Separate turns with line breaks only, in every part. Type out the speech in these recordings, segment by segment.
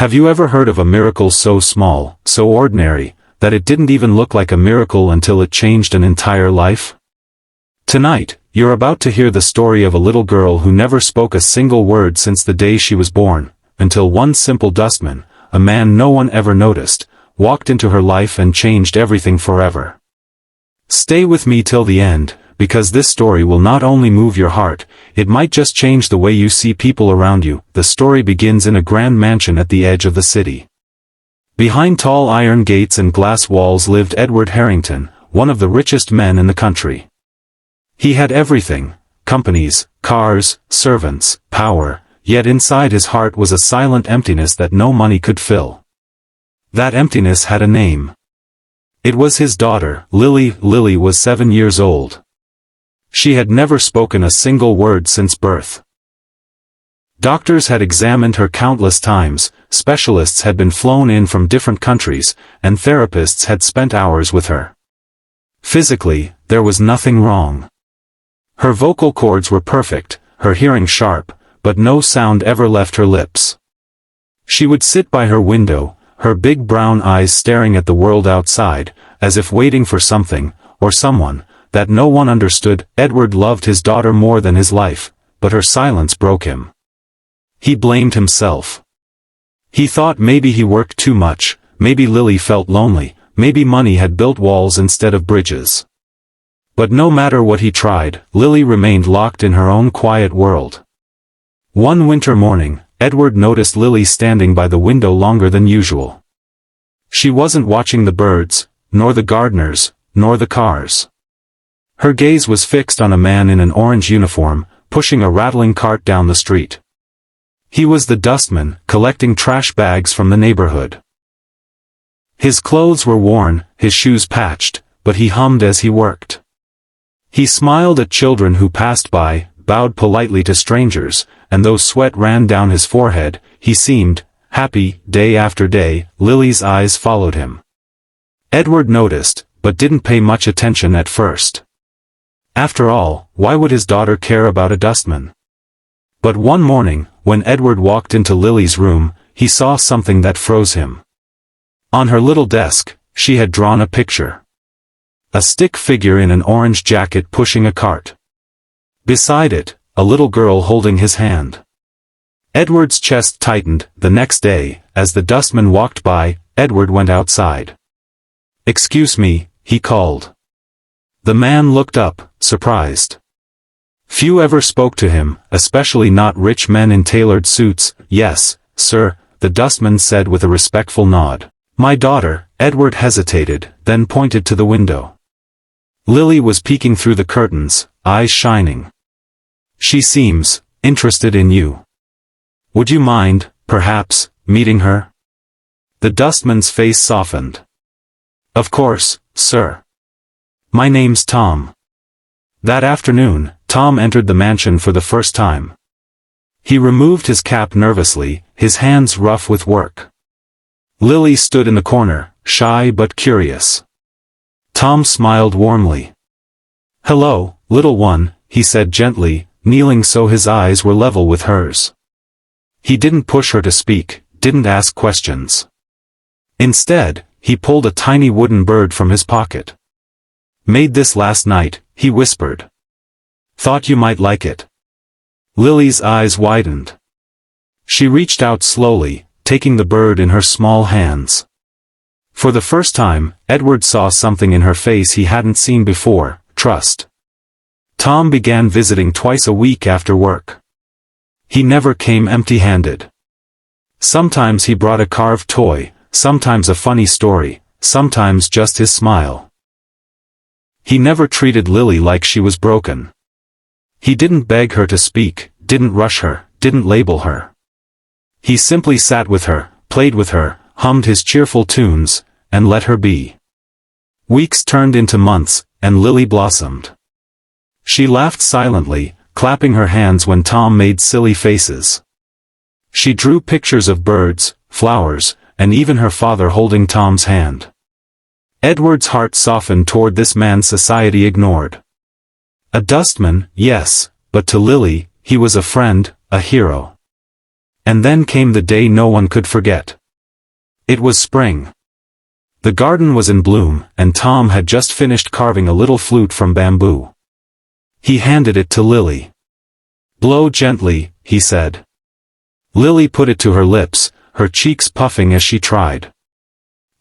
Have you ever heard of a miracle so small, so ordinary, that it didn't even look like a miracle until it changed an entire life? Tonight, you're about to hear the story of a little girl who never spoke a single word since the day she was born, until one simple dustman, a man no one ever noticed, walked into her life and changed everything forever. Stay with me till the end, because this story will not only move your heart, it might just change the way you see people around you. The story begins in a grand mansion at the edge of the city. Behind tall iron gates and glass walls lived Edward Harrington, one of the richest men in the country. He had everything: companies, cars, servants, power, yet inside his heart was a silent emptiness that no money could fill. That emptiness had a name. It was his daughter, Lily. Lily was 7 years old. She had never spoken a single word since birth. Doctors had examined her countless times, specialists had been flown in from different countries, and therapists had spent hours with her. Physically, there was nothing wrong. Her vocal cords were perfect, her hearing sharp, but no sound ever left her lips. She would sit by her window, her big brown eyes staring at the world outside, as if waiting for something, or someone, that no one understood. Edward loved his daughter more than his life, but her silence broke him. He blamed himself. He thought maybe he worked too much, maybe Lily felt lonely, maybe money had built walls instead of bridges. But no matter what he tried, Lily remained locked in her own quiet world. One winter morning, Edward noticed Lily standing by the window longer than usual. She wasn't watching the birds, nor the gardeners, nor the cars. Her gaze was fixed on a man in an orange uniform, pushing a rattling cart down the street. He was the dustman, collecting trash bags from the neighborhood. His clothes were worn, his shoes patched, but he hummed as he worked. He smiled at children who passed by, bowed politely to strangers, and though sweat ran down his forehead, he seemed happy. Day after day, Lily's eyes followed him. Edward noticed, but didn't pay much attention at first. After all, why would his daughter care about a dustman? But one morning, when Edward walked into Lily's room, he saw something that froze him. On her little desk, she had drawn a picture. A stick figure in an orange jacket pushing a cart. Beside it, a little girl holding his hand. Edward's chest tightened. The next day, as the dustman walked by, Edward went outside. "Excuse me," he called. The man looked up, surprised. Few ever spoke to him, especially not rich men in tailored suits. "Yes, sir," the dustman said with a respectful nod. "My daughter." Edward hesitated, then pointed to the window. Lily was peeking through the curtains, eyes shining. "She seems interested in you. Would you mind, perhaps, meeting her?" The dustman's face softened. "Of course, sir. My name's Tom." That afternoon, Tom entered the mansion for the first time. He removed his cap nervously, his hands rough with work. Lily stood in the corner, shy but curious. Tom smiled warmly. "Hello, little one," he said gently, kneeling so his eyes were level with hers. He didn't push her to speak, didn't ask questions. Instead, he pulled a tiny wooden bird from his pocket. "Made this last night," he whispered. "Thought you might like it." Lily's eyes widened. She reached out slowly, taking the bird in her small hands. For the first time, Edward saw something in her face he hadn't seen before: trust. Tom began visiting twice a week after work. He never came empty-handed. Sometimes he brought a carved toy, sometimes a funny story, sometimes just his smile. He never treated Lily like she was broken. He didn't beg her to speak, didn't rush her, didn't label her. He simply sat with her, played with her, hummed his cheerful tunes, and let her be. Weeks turned into months, and Lily blossomed. She laughed silently, clapping her hands when Tom made silly faces. She drew pictures of birds, flowers, and even her father holding Tom's hand. Edward's heart softened toward this man society ignored. A dustman, yes, but to Lily, he was a friend, a hero. And then came the day no one could forget. It was spring. The garden was in bloom, and Tom had just finished carving a little flute from bamboo. He handed it to Lily. "Blow gently," he said. Lily put it to her lips, her cheeks puffing as she tried.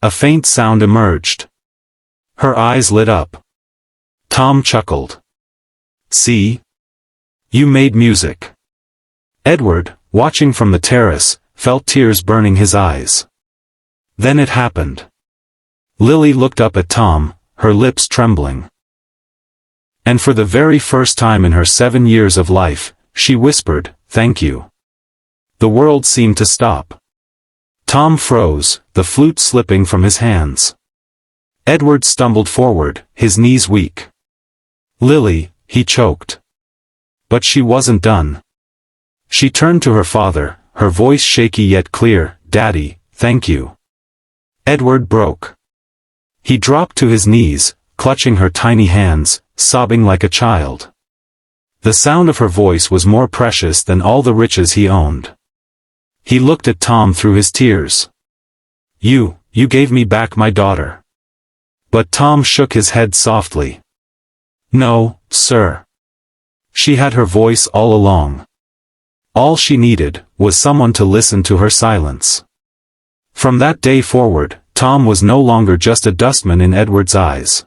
A faint sound emerged. Her eyes lit up. Tom chuckled. "See? You made music." Edward, watching from the terrace, felt tears burning his eyes. Then it happened. Lily looked up at Tom, her lips trembling. And for the very first time in her 7 years of life, she whispered, "Thank you." The world seemed to stop. Tom froze, the flute slipping from his hands. Edward stumbled forward, his knees weak. "Lily," he choked. But she wasn't done. She turned to her father, her voice shaky yet clear, "Daddy, thank you." Edward broke. He dropped to his knees, clutching her tiny hands, sobbing like a child. The sound of her voice was more precious than all the riches he owned. He looked at Tom through his tears. You gave me back my daughter." But Tom shook his head softly. "No, sir. She had her voice all along. All she needed was someone to listen to her silence." From that day forward, Tom was no longer just a dustman in Edward's eyes.